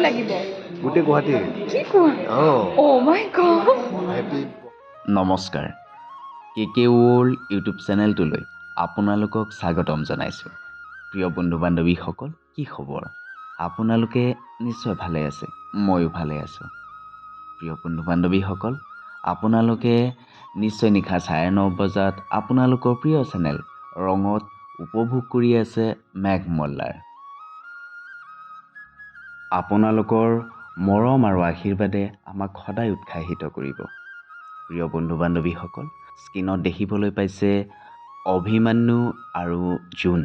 লাগিব গোটেই গুৱাহাটী কি কোৱা অ' মাই গড হেপী নমস্কাৰ কে ৱৰ্ল্ড ইউটিউব চেনেলটোলৈ আপোনালোকক স্বাগতম জনাইছোঁ। প্ৰিয় বন্ধু বান্ধৱীসকল, কি খবৰ? আপোনালোকে নিশ্চয় ভালে আছে, ময়ো ভালে আছোঁ। প্ৰিয় বন্ধু বান্ধৱীসকল, আপোনালোকে নিশ্চয় নিশা 9:30 বজাত আপোনালোকৰ প্ৰিয় চেনেল ৰঙত উপভোগ কৰি আছে মেঘ মল্লাৰ। আপোনালোকৰ মৰম আৰু আশীৰ্বাদে আমাক সদায় উৎসাহিত কৰিব। প্ৰিয় বন্ধু বান্ধৱীসকল, স্ক্ৰীনত দেখিবলৈ পাইছে অভিমন্যু আৰু জোন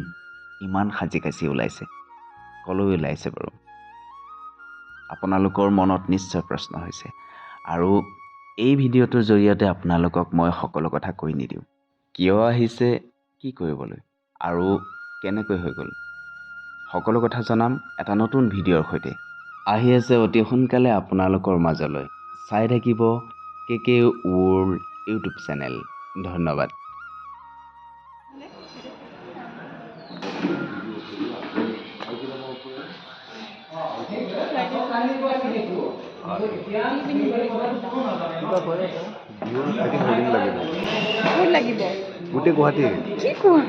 ইমান সাজি কাচি ওলাইছে। কলৈ ওলাইছে বাৰু? আপোনালোকৰ মনত নিশ্চয় প্ৰশ্ন হৈছে, আৰু এই ভিডিঅ'টোৰ জৰিয়তে আপোনালোকক মই সকলো কথা কৈ নিদিওঁ। কিয় আহিছে, কি কৰিবলৈ, আৰু কেনেকৈ হৈ গ'ল, সকলো কথা জনাম এটা নতুন ভিডিঅ'ৰ সৈতে। আহি আছে অতি সোনকালে আপোনালোকৰ মাজলৈ। চাই থাকিব কে ৱৰ্ল্ড ইউটিউব চেনেল। ধন্যবাদ। বিহুৰ আইডিং হোৰ্ডিং লাগিব ক'ত লাগিব গোটেই গুৱাহাটী কি কোৱা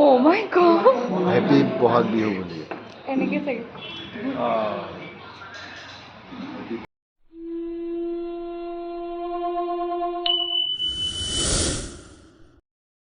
অ' মাই গড হেপী বহাগ বিহু বুলি এনেকৈ চাগে